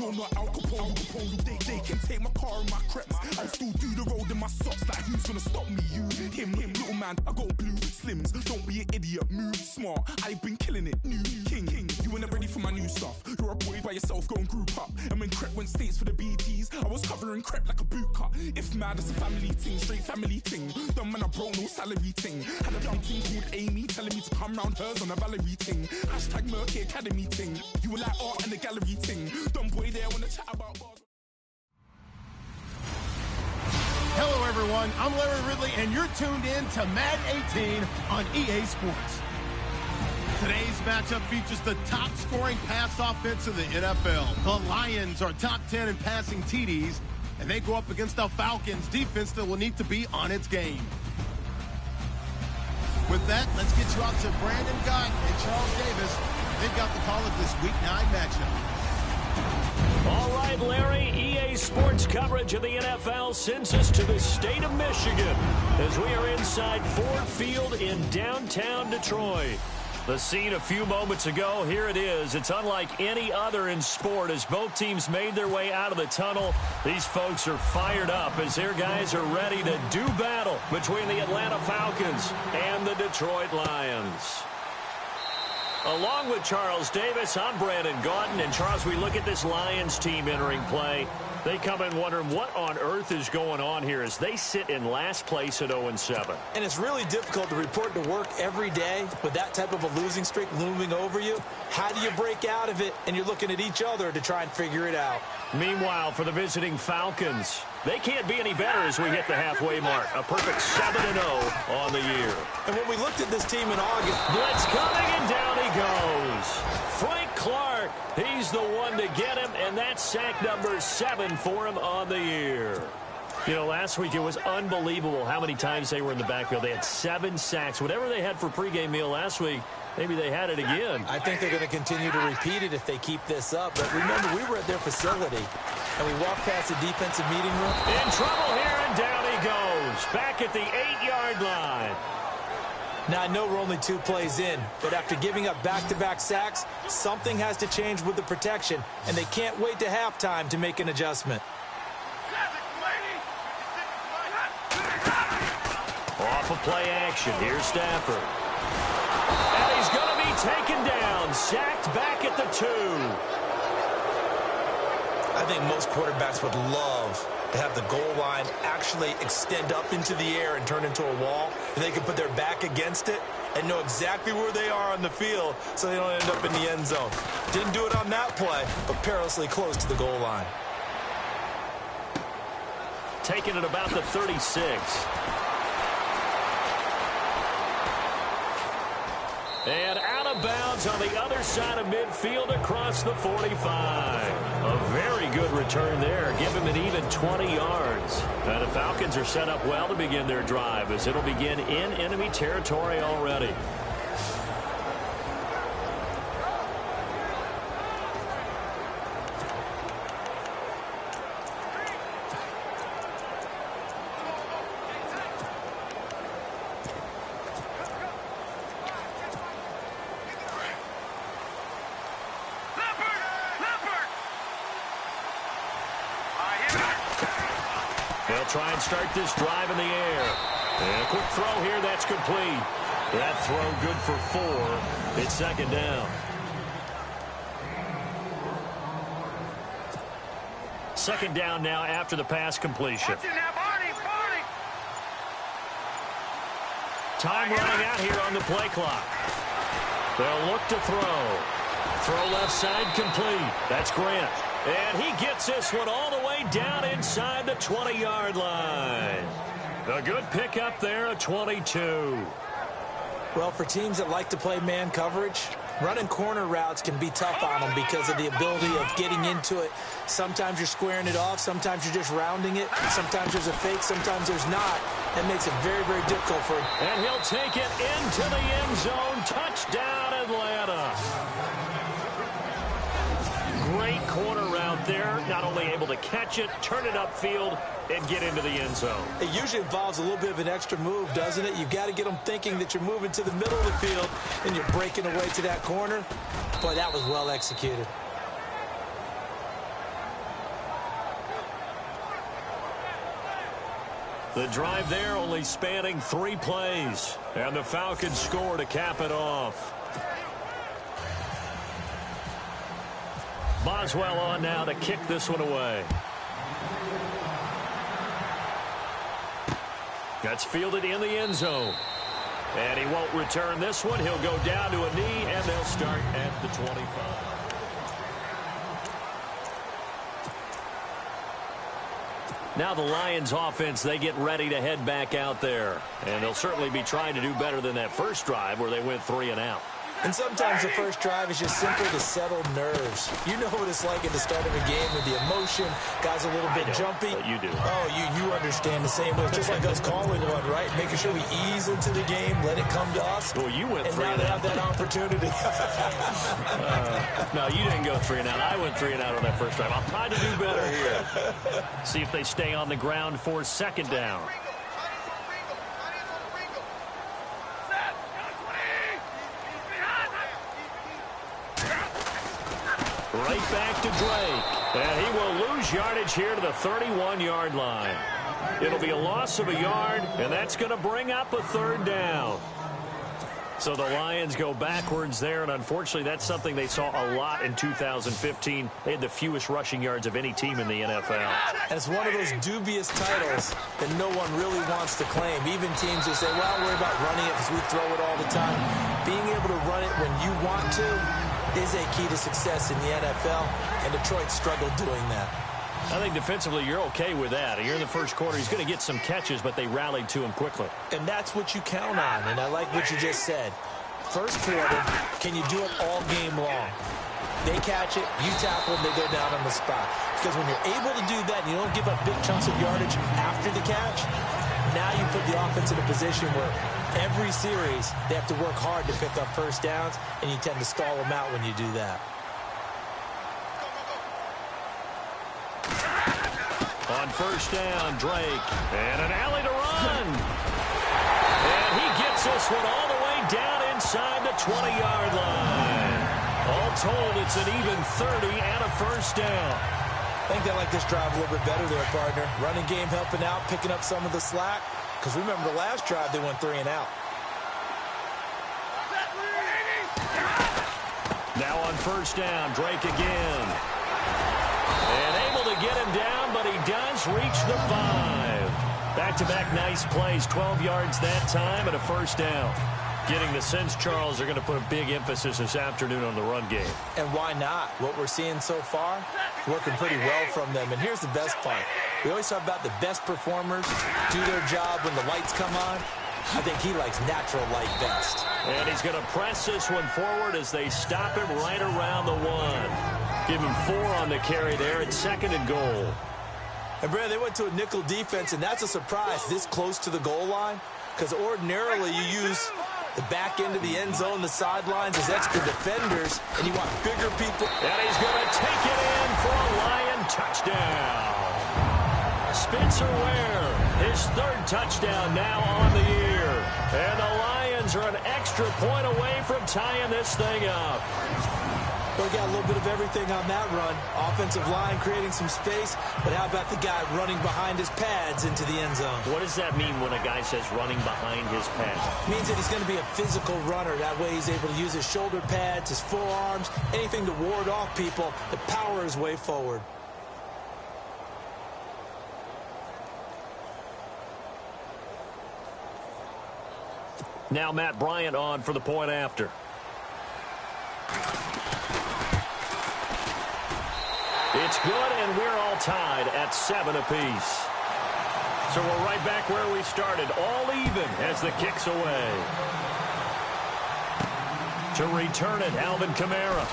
You're not Al Capone, they can take my car and my crepes. I'll still do the road in my socks. Like who's gonna stop me? You, him, little man. I got blue slims. Don't be an idiot, move smart. I've been killing it, new king. You weren't ready for my new stuff. You're a boy by yourself, go and group up. And when Crep went states for the BTs, I was covering Crep like a boot cut. If mad, it's a family ting, straight family ting. Dumb man, I broke no salary ting. Had a young ting called Amy telling me to come round hers on a Valerie ting. Hashtag Murky Academy ting. You were like art and the gallery ting. Dumb boy there wanna chat about bars. Hello, everyone. I'm Larry Ridley, and you're tuned in to Madden 18 on EA Sports. Today's matchup features the top-scoring pass offense in the NFL. The Lions are top 10 in passing TDs, and they go up against the Falcons' defense that will need to be on its game. With that, let's get you out to Brandon Gott and Charles Davis. They've got the call of this Week 9 matchup. All right, Larry, EA Sports coverage of the NFL sends us to the state of Michigan as we are inside Ford Field in downtown Detroit. The scene a few moments ago, here it is. It's unlike any other in sport as both teams made their way out of the tunnel. These folks are fired up as their guys are ready to do battle between the Atlanta Falcons and the Detroit Lions. Along with Charles Davis, I'm Brandon Gaudin. And Charles, we look at this Lions team entering play. They come in wondering what on earth is going on here as they sit in last place at 0-7. And it's really difficult to report to work every day with that type of a losing streak looming over you. How do you break out of it? And you're looking at each other to try and figure it out. Meanwhile, for the visiting Falcons, they can't be any better as we hit the halfway mark. A perfect 7-0 on the year. And when we looked at this team in August, blitz coming and down he goes. Frank Clark, he's the one to get him, and that's sack number 7 for him on the year. You know, last week it was unbelievable how many times they were in the backfield. They had 7 sacks. Whatever they had for pregame meal last week, maybe they had it again. I think they're going to continue to repeat it if they keep this up. But remember, we were at their facility, and we walked past the defensive meeting room. In trouble here, and down he goes. Back at the 8-yard line. Now, I know we're only 2 plays in, but after giving up back-to-back sacks, something has to change with the protection, and they can't wait to halftime to make an adjustment. Off of play action, here's Stafford. And he's going to be taken down, sacked back at the 2. I think most quarterbacks would love to have the goal line actually extend up into the air and turn into a wall. And they can put their back against it and know exactly where they are on the field so they don't end up in the end zone. Didn't do it on that play, but perilously close to the goal line. Taking it about the 36. And out of bounds on the other side of midfield across the 45. A very good return there. Give him an even 20 yards. And the Falcons are set up well to begin their drive as it'll begin in enemy territory already. Try and start this drive in the air. And a quick throw here, that's complete. That throw good for 4. It's second down. Second down now after the pass completion. Time running out here on the play clock. They'll look to throw. Throw left side complete. That's Grant. And he gets this one all the way down inside the 20-yard line. A good pickup there, a 22. Well, for teams that like to play man coverage, running corner routes can be tough on them because of the ability of getting into it. Sometimes you're squaring it off. Sometimes you're just rounding it. Sometimes there's a fake. Sometimes there's not. That makes it very, very difficult for him. And he'll take it into the end zone. Touchdown, Atlanta. Great corner route there. Not only able to catch it, turn it upfield, and get into the end zone. It usually involves a little bit of an extra move, doesn't it? You've got to get them thinking that you're moving to the middle of the field and you're breaking away to that corner. Boy, that was well executed. The drive there only spanning 3 plays. And the Falcons score to cap it off. Boswell on now to kick this one away. That's fielded in the end zone. And he won't return this one. He'll go down to a knee, and they'll start at the 25. Now the Lions offense, they get ready to head back out there. And they'll certainly be trying to do better than that first drive where they went 3 and out. And sometimes the first drive is just simple to settle nerves. You know what it's like at the start of a game with the emotion. Guys a little bit jumpy. But you do. Oh, you understand the same way. It's just like us calling one, right? Making sure we ease into the game, let it come to us. Well, you went 3 and out. And now they have that opportunity. No, you didn't go 3 and out. I went 3 and out on that first drive. I'll try to do better here. See if they stay on the ground for second down. Right back to Drake. And he will lose yardage here to the 31-yard line. It'll be a loss of a yard, and that's going to bring up a third down. So the Lions go backwards there, and unfortunately that's something they saw a lot in 2015. They had the fewest rushing yards of any team in the NFL. And it's one of those dubious titles that no one really wants to claim. Even teams that say, well, worry about running it because we throw it all the time. Being able to run it when you want to is a key to success in the NFL, and Detroit struggled doing that. I think defensively you're okay with that. You're in the first quarter. He's going to get some catches, but they rallied to him quickly. And that's what you count on, and I like what you just said. First quarter, can you do it all game long? They catch it, you tackle them, they go down on the spot. Because when you're able to do that and you don't give up big chunks of yardage after the catch, now you put the offense in a position where every series they have to work hard to pick up first downs, and you tend to stall them out when you do that. On first down, Drake. And an alley to run. And he gets this one all the way down inside the 20-yard line. All told, it's an even 30 and a first down. I think they like this drive a little bit better there, partner. Running game helping out, picking up some of the slack. Because remember, the last drive, they went 3 and out. Now on first down, Drake again. And able to get him down, but he does reach the 5. Back-to-back nice plays, 12 yards that time and a first down. Getting the sense, Charles, they're going to put a big emphasis this afternoon on the run game. And why not? What we're seeing so far, working pretty well from them. And here's the best part. We always talk about the best performers do their job when the lights come on. I think he likes natural light best. And he's going to press this one forward as they stop him right around the 1. Give him 4 on the carry there at 2nd and goal. And, Brad, they went to a nickel defense, and that's a surprise this close to the goal line. Because ordinarily you use the back end of the end zone, the sidelines as extra defenders, and you want bigger people. And he's going to take it in for a Lion touchdown. Spencer Ware, his 3rd touchdown now on the year. And the Lions are an extra point away from tying this thing up. We got a little bit of everything on that run. Offensive line creating some space, but how about the guy running behind his pads into the end zone? What does that mean when a guy says running behind his pads? It means that he's going to be a physical runner. That way he's able to use his shoulder pads, his forearms, anything to ward off people to power his way forward. Now Matt Bryant on for the point after. It's good, and we're all tied at 7 apiece. So we're right back where we started, all even as the kick's away. To return it, Alvin Kamara.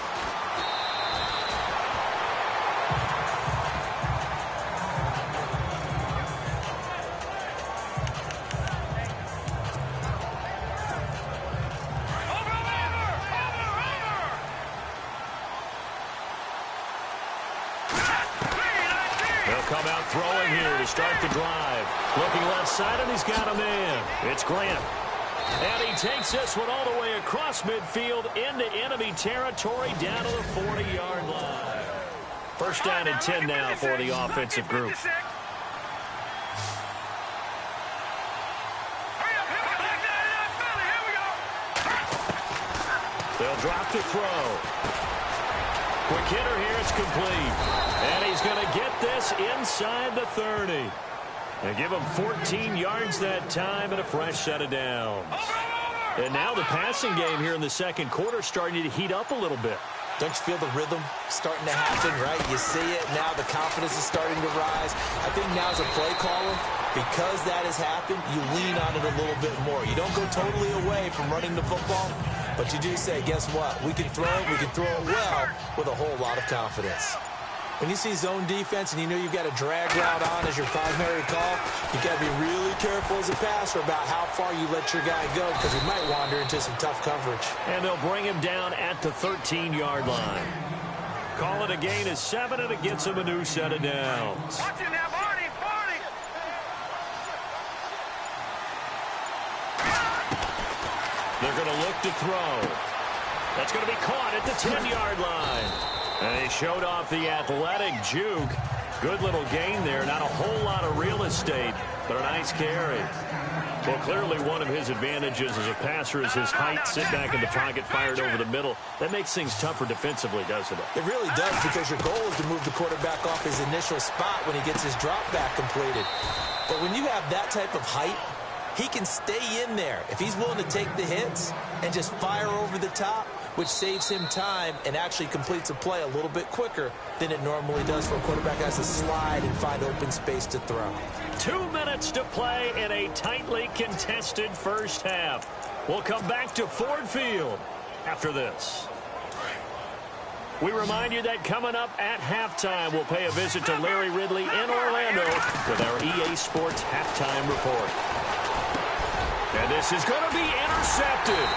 Come out throwing here to start the drive. Looking left side, and he's got a man. It's Grant. And he takes this one all the way across midfield into enemy territory down to the 40-yard line. First down and 10 now for the offensive group. They'll drop to throw. Quick hitter here. It's complete. And he's going to get this inside the 30. And give him 14 yards that time and a fresh set of downs. And now the passing game here in the second quarter starting to heat up a little bit. Don't you feel the rhythm starting to happen, right? You see it. Now the confidence is starting to rise. I think now as a play caller, because that has happened, you lean on it a little bit more. You don't go totally away from running the football, but you do say, guess what? We can throw it well with a whole lot of confidence. When you see zone defense and you know you've got a drag route on as your primary call, you've got to be really careful as a passer about how far you let your guy go because he might wander into some tough coverage. And they'll bring him down at the 13-yard line. Call it a gain of 7, and it gets him a new set of downs. Watch it now, Barney. They're going to look to throw. That's going to be caught at the 10-yard line. And he showed off the athletic juke. Good little gain there. Not a whole lot of real estate, but a nice carry. Well, clearly one of his advantages as a passer is his height. Sit back in the pocket, fired over the middle. That makes things tougher defensively, doesn't it? It really does, because your goal is to move the quarterback off his initial spot when he gets his drop back completed. But when you have that type of height, he can stay in there if he's willing to take the hits and just fire over the top, which saves him time and actually completes a play a little bit quicker than it normally does for a quarterback who has to slide and find open space to throw. 2 minutes to play in a tightly contested first half. We'll come back to Ford Field after this. We remind you that coming up at halftime, we'll pay a visit to Larry Ridley in Orlando with our EA Sports Halftime Report. And this is going to be intercepted.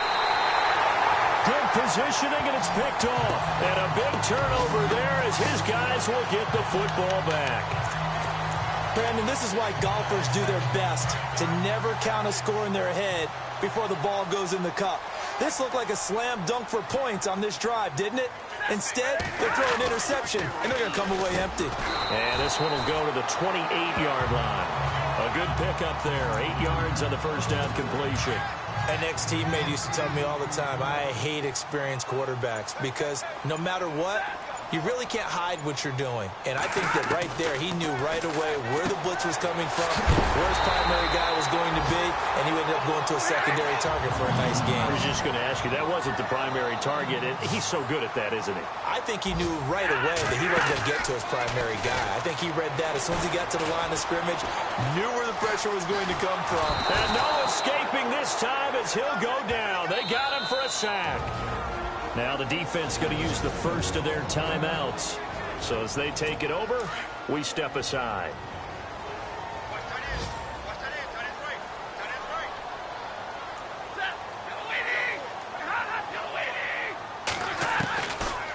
Good positioning, and it's picked off. And a big turnover there as his guys will get the football back. Brandon, this is why golfers do their best to never count a score in their head before the ball goes in the cup. This looked like a slam dunk for points on this drive, didn't it? Instead, they throw an interception, and they're going to come away empty. And this one will go to the 28-yard line. A good pickup there. 8 yards on the first down completion. An ex-teammate used to tell me all the time, I hate experienced quarterbacks because no matter what, you really can't hide what you're doing. And I think that right there, he knew right away where the blitz was coming from, where his primary guy was going to be, and he ended up going to a secondary target for a nice game. I was just going to ask you, that wasn't the primary target, and he's so good at that, isn't he? I think he knew right away that he wasn't going to get to his primary guy. I think he read that as soon as he got to the line of scrimmage, knew where the pressure was going to come from. And no escaping this time as he'll go down. They got him for a sack. Now the defense going to use the first of their timeouts. So as they take it over, we step aside.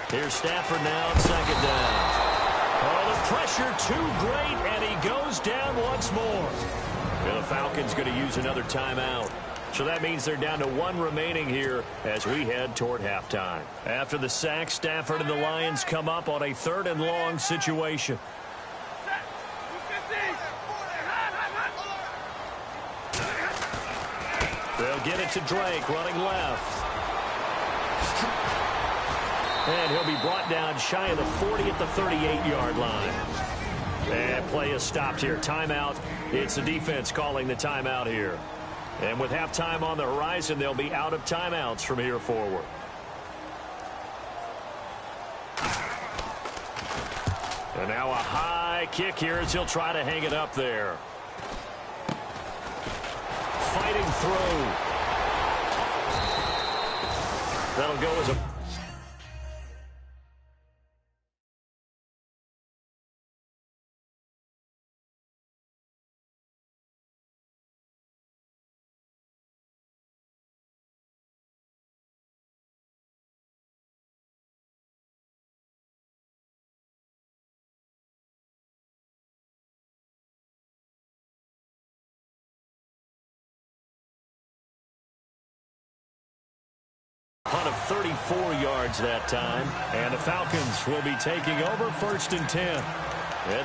Here's Stafford now on second down. Oh, the pressure too great, and he goes down once more. And the Falcons going to use another timeout. So that means they're down to 1 remaining here as we head toward halftime. After the sack, Stafford and the Lions come up on a 3rd and long situation. They'll get it to Drake, running left. And he'll be brought down shy of the 40 at the 38-yard line. And play is stopped here. Timeout. It's the defense calling the timeout here. And with halftime on the horizon, they'll be out of timeouts from here forward. And now a high kick here as he'll try to hang it up there. Fighting through. That'll go as a... Punt of 34 yards that time. And the Falcons will be taking over 1st and 10.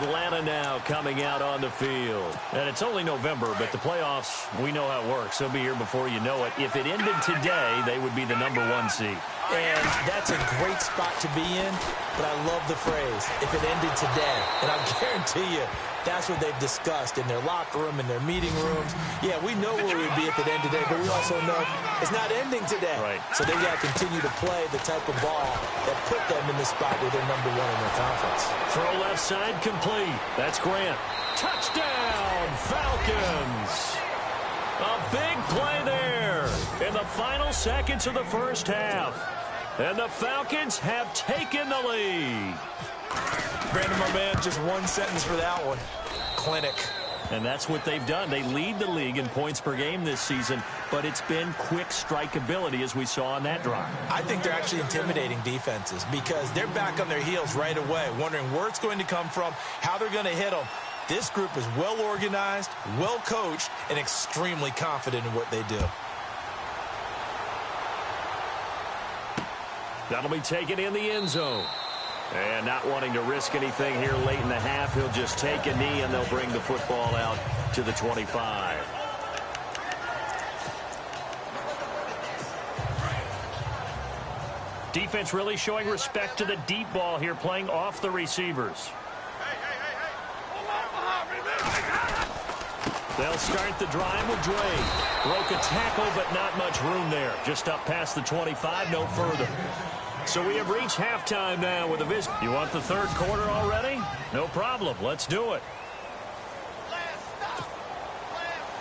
Atlanta now coming out on the field. And it's only November, but the playoffs, we know how it works. They'll be here before you know it. If it ended today, they would be the #1 seed. And that's a great spot to be in, but I love the phrase, if it ended today. And I guarantee you, that's what they've discussed in their locker room, in their meeting rooms. Yeah, we know where we'd be if it ended today, but we also know it's not ending today. Right. So they've got to continue to play the type of ball that put them in the spot where they're #1 in their conference. Throw left side complete. That's Grant. Touchdown, Falcons. A big play there in the final seconds of the first half. And the Falcons have taken the lead. Brandon, my man, just one sentence for that one. Clinic. And that's what they've done. They lead the league in points per game this season, but it's been quick strikeability as we saw on that drive. I think they're actually intimidating defenses because they're back on their heels right away, wondering where it's going to come from, how they're going to hit them. This group is well organized, well coached, and extremely confident in what they do. That'll be taken in the end zone. And not wanting to risk anything here late in the half, he'll just take a knee and they'll bring the football out to the 25. Defense really showing respect to the deep ball here, playing off the receivers. They'll start the drive with Dre. Broke a tackle, but not much room there. Just up past the 25, no further. So we have reached halftime now with a visit. You want the third quarter already? No problem. Let's do it.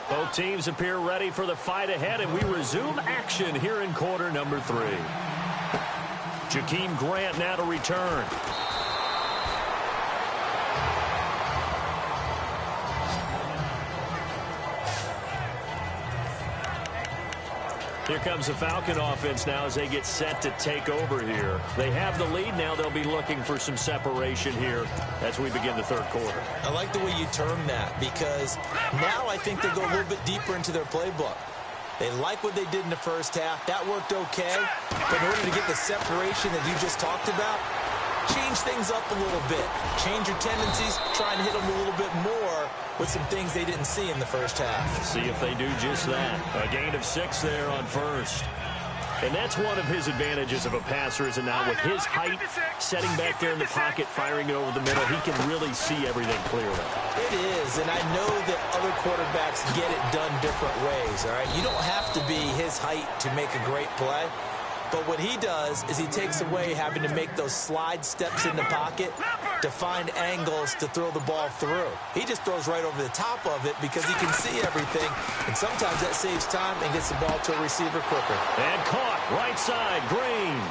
Both teams appear ready for the fight ahead, and we resume action here in quarter number 3. Jakeem Grant now to return. Here comes the Falcon offense now as they get set to take over here. They have the lead now. They'll be looking for some separation here as we begin the third quarter. I like the way you term that because now I think they go a little bit deeper into their playbook. They like what they did in the first half. That worked okay. But in order to get the separation that you just talked about, change things up a little bit. Change your tendencies. Try and hit them a little bit more with some things they didn't see in the first half. See if they do just that. A gain of 6 there on first. And that's one of his advantages of a passer, is it not? With his height, setting back there in the pocket, firing it over the middle, he can really see everything clearly. It is, and I know that other quarterbacks get it done different ways, all right? You don't have to be his height to make a great play. But what he does is he takes away having to make those slide steps in the pocket to find angles to throw the ball through. He just throws right over the top of it because he can see everything, and sometimes that saves time and gets the ball to a receiver quicker. And caught right side, Green.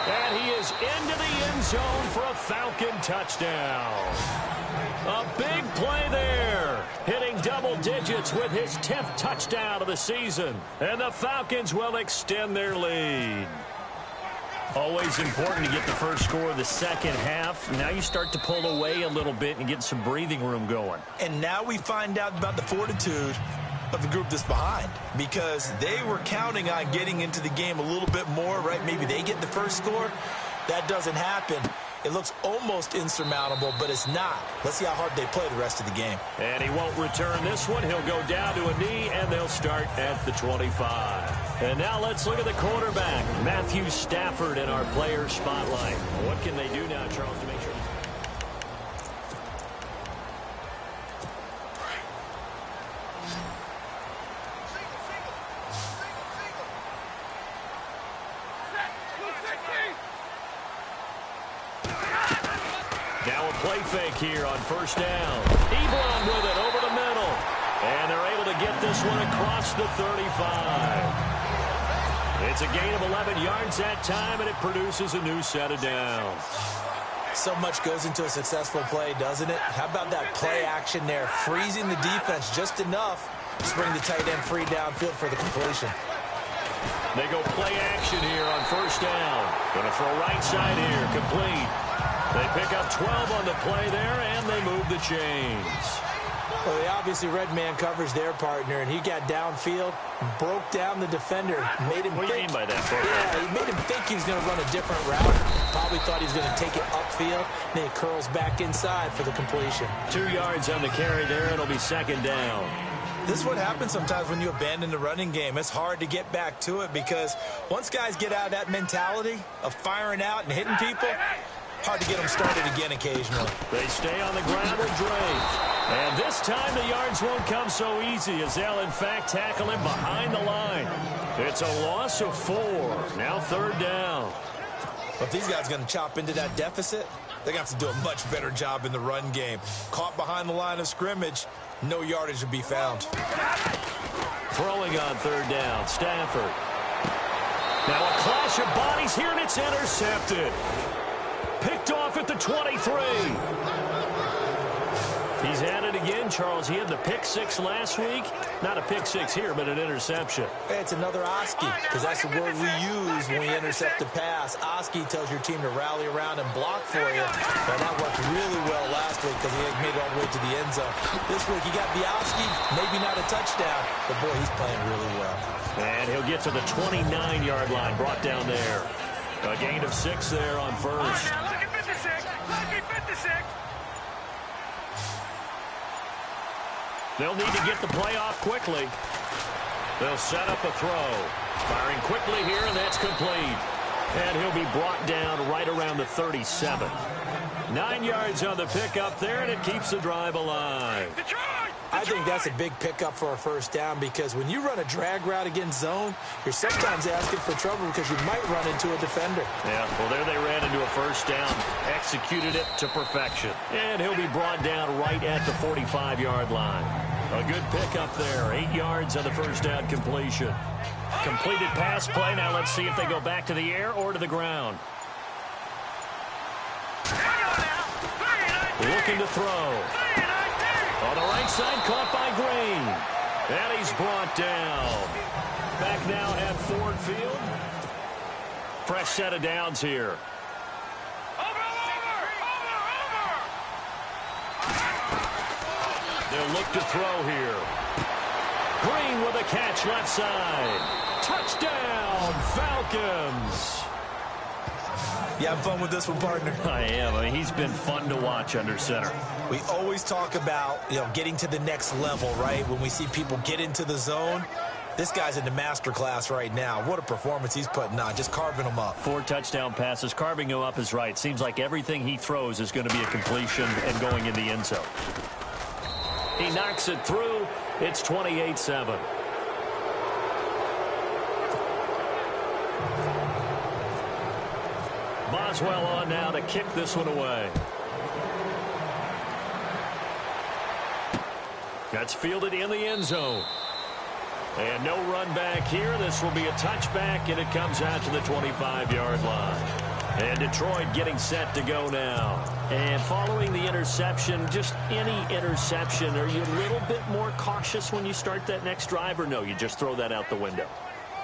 And he is into the end zone for a Falcon touchdown. A big play there, hitting double digits with his 10th touchdown of the season. And the Falcons will extend their lead. Always important to get the first score of the second half. Now you start to pull away a little bit and get some breathing room going. And now we find out about the fortitude of the group that's behind, because they were counting on getting into the game a little bit more, right? Maybe they get the first score. That doesn't happen. It looks almost insurmountable, but it's not. Let's see how hard they play the rest of the game. And he won't return this one. He'll go down to a knee, and they'll start at the 25. And now let's look at the quarterback, Matthew Stafford, in our player spotlight. What can they do now, Charles, to make sure? Now a play fake here on first down. Ebron with it over the middle. And they're able to get this one across the 35. It's a gain of 11 yards that time, and it produces a new set of downs. So much goes into a successful play, doesn't it? How about that play action there? Freezing the defense just enough to bring the tight end free downfield for the completion. They go play action here on first down. Going to throw right side here, complete. They pick up 12 on the play there, and they move the chains. Well, they obviously read man coverage their partner, and he got downfield, broke down the defender, made him What do you mean by that? Yeah, he made him think he was going to run a different route. Probably thought he was going to take it upfield. Then he curls back inside for the completion. 2 yards on the carry there. It'll be second down. This is what happens sometimes when you abandon the running game. It's hard to get back to it because once guys get out of that mentality of firing out and hitting people, hard to get them started again occasionally. They stay on the ground with Drake. And this time the yards won't come so easy as they'll, in fact, tackle him behind the line. It's a loss of 4. Now 3rd down. If these guys are going to chop into that deficit, they're going to have to do a much better job in the run game. Caught behind the line of scrimmage, no yardage to be found. Throwing on 3rd down, Stafford. Now a clash of bodies here, and it's intercepted. Picked off at the 23. He's at it again, Charles. He had the pick 6 last week. Not a pick 6 here, but an interception. Hey, it's another Oski, because that's the word we use when we intercept a pass. Oski tells your team to rally around and block for you. But that worked really well last week because he made it all the way to the end zone. This week he got the Oski, maybe not a touchdown, but boy, he's playing really well. And he'll get to the 29-yard line, brought down there. A gain of 6 there on 1st. Now look at 56. Look at 56. They'll need to get the play off quickly. They'll set up a throw. Firing quickly here, and that's complete. And he'll be brought down right around the 37. 9 yards on the pickup there, and it keeps the drive alive. I think that's a big pickup for a 1st down because when you run a drag route against zone, you're sometimes asking for trouble because you might run into a defender. Yeah, well, there they ran into a 1st down, executed it to perfection. And he'll be brought down right at the 45-yard line. A good pickup there, 8 yards on the 1st down completion. Completed pass play. Now let's see if they go back to the air or to the ground. Looking to throw. On the right side, caught by Green. And he's brought down. Back now at Ford Field. Fresh set of downs here. They'll look to throw here. Green with a catch left side. Touchdown, Falcons. You having fun with this one, partner? I am. I mean, he's been fun to watch under center. We always talk about, getting to the next level, right? When we see people get into the zone, this guy's in the master class right now. What a performance he's putting on, just carving them up. 4 touchdown passes. Carving him up is right. Seems like everything he throws is going to be a completion and going in the end zone. He knocks it through. It's 28-7. Boswell on now to kick this one away. That's fielded in the end zone. And no run back here. This will be a touchback, and it comes out to the 25-yard line. And Detroit getting set to go now. And following the interception, just any interception, are you a little bit more cautious when you start that next drive, or no, you just throw that out the window?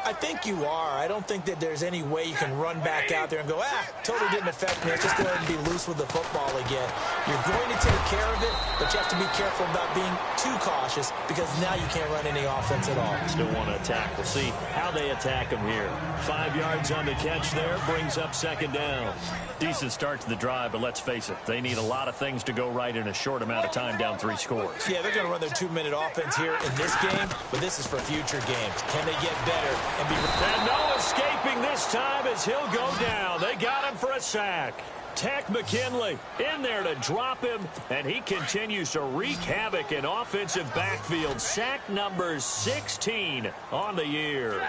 I think you are. I don't think that there's any way you can run back out there and go, totally didn't affect me. Let's just go ahead and be loose with the football again. You're going to take care of it, but you have to be careful about being too cautious because now you can't run any offense at all. Still want to attack. We'll see how they attack him here. 5 yards on the catch there, brings up 2nd down. Decent start to the drive, but let's face it, they need a lot of things to go right in a short amount of time, down 3 scores. Yeah, they're going to run their 2-minute offense here in this game, but this is for future games. Can they get better? And no escaping this time as he'll go down. They got him for a sack. Tech McKinley in there to drop him, and he continues to wreak havoc in offensive backfield. Sack number 16 on the year.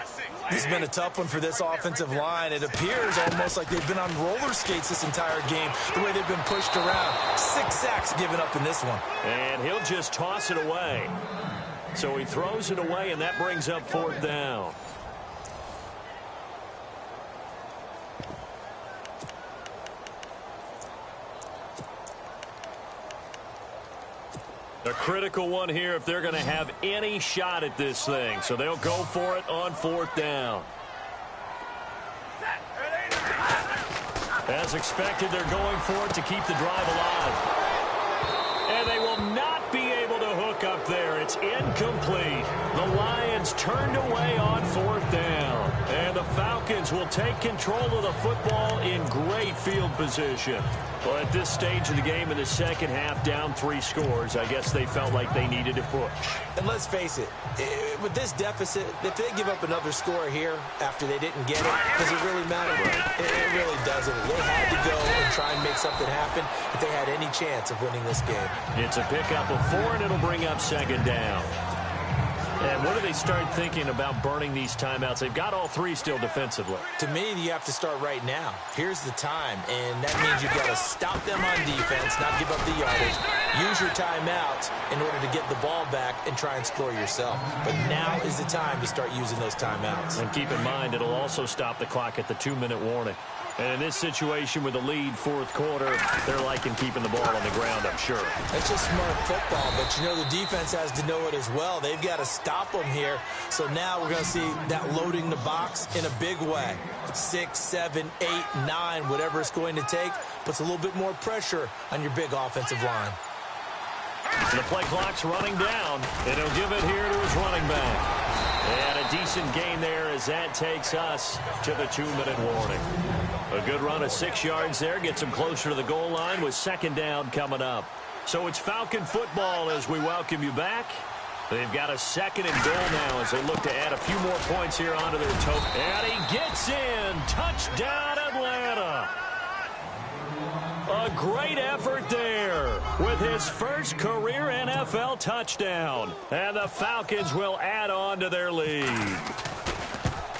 This has been a tough one for this offensive line. It appears almost like they've been on roller skates this entire game, the way they've been pushed around. 6 sacks given up in this one. And he'll just toss it away. So he throws it away, and that brings up 4th down. A critical one here if they're going to have any shot at this thing. So they'll go for it on 4th down. As expected, they're going for it to keep the drive alive. And they will not be able to hook up there. It's incomplete. The Lions turned away on 4th down. And the Falcons Falcons will take control of the football in great field position. Well, at this stage of the game in the second half, down 3 scores, I guess they felt like they needed to push. And let's face it, with this deficit, if they give up another score here after they didn't get it, does it really matter? It really doesn't. They had to go and try and make something happen if they had any chance of winning this game. It's a pickup of 4, and it'll bring up second down. And what do they start thinking about burning these timeouts? They've got all 3 still defensively. To me, you have to start right now. Here's the time, and that means you've got to stop them on defense, not give up the yardage. Use your timeouts in order to get the ball back and try and score yourself. But now is the time to start using those timeouts. And keep in mind, it'll also stop the clock at the 2-minute warning. And in this situation with the lead, fourth quarter, they're liking keeping the ball on the ground, I'm sure. That's just smart football, but you know the defense has to know it as well. They've got to stop them here. So now we're going to see that loading the box in a big way. 6, 7, 8, 9, whatever it's going to take, puts a little bit more pressure on your big offensive line. The play clock's running down, and he'll give it here to his running back. And a decent gain there as that takes us to the 2-minute warning. A good run of 6 yards there gets them closer to the goal line with second down coming up. So it's Falcon football as we welcome you back. They've got a 2nd and goal now as they look to add a few more points here onto their total. And he gets in. Touchdown, Atlanta. A great effort there with his first career NFL touchdown. And the Falcons will add on to their lead.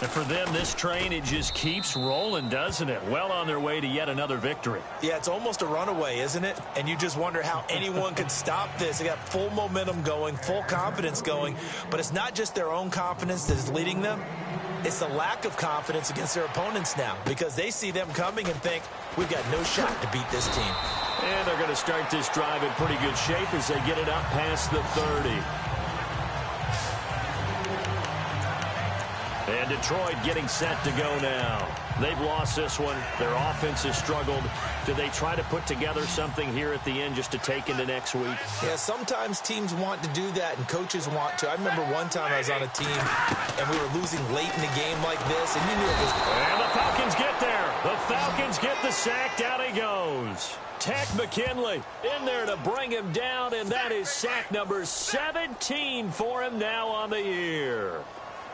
And for them, this train, it just keeps rolling, doesn't it? Well on their way to yet another victory. Yeah, it's almost a runaway, isn't it? And you just wonder how anyone could stop this. They got full momentum going, full confidence going. But it's not just their own confidence that is leading them. It's the lack of confidence against their opponents now because they see them coming and think, we've got no shot to beat this team. And they're going to start this drive in pretty good shape as they get it up past the 30. And Detroit getting set to go now. They've lost this one. Their offense has struggled. Do they try to put together something here at the end just to take into next week? Yeah, sometimes teams want to do that and coaches want to. I remember one time I was on a team and we were losing late in the game like this, and you knew it was... And the Falcons get there. The Falcons get the sack. Down he goes. Tech McKinley in there to bring him down, and that is sack number 17 for him now on the year.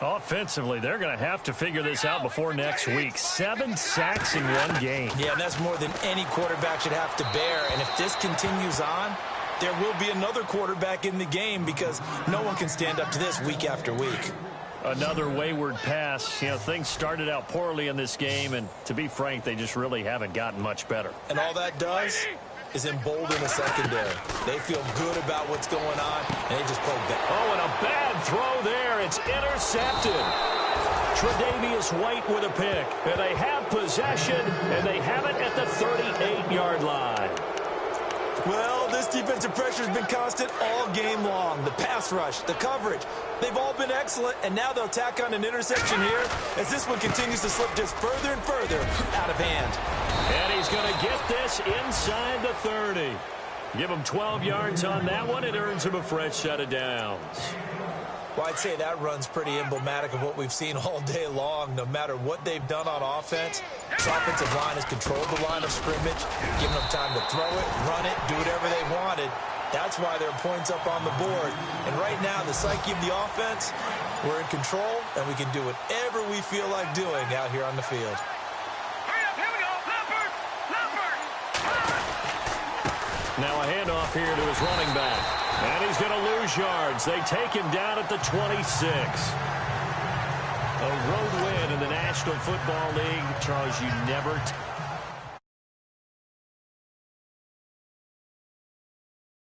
Offensively, they're going to have to figure this out before next week. 7 sacks in one game. Yeah, and that's more than any quarterback should have to bear. And if this continues on, there will be another quarterback in the game because no one can stand up to this week after week. Another wayward pass. You know, things started out poorly in this game, and to be frank, they just really haven't gotten much better. And all that does is embolden the secondary. They feel good about what's going on, and they just play bad. Oh, and a bad throw there. It's intercepted. Tre'Davious White with a pick. And they have possession, and they have it at the 38-yard line. Well, this defensive pressure has been constant all game long. The pass rush, the coverage, they've all been excellent, and now they'll tack on an interception here as this one continues to slip just further and further out of hand. And he's going to get this inside the 30. Give him 12 yards on that one. It earns him a fresh set of downs. Well, I'd say that run's pretty emblematic of what we've seen all day long. No matter what they've done on offense, this offensive line has controlled the line of scrimmage, given them time to throw it, run it, do whatever they wanted. That's why there are points up on the board. And right now, the psyche of the offense, we're in control, and we can do whatever we feel like doing out here on the field. Here we go. Leopard. Now a handoff here to his running back. And he's going to lose yards. They take him down at the 26. A road win in the National Football League. Charles, you never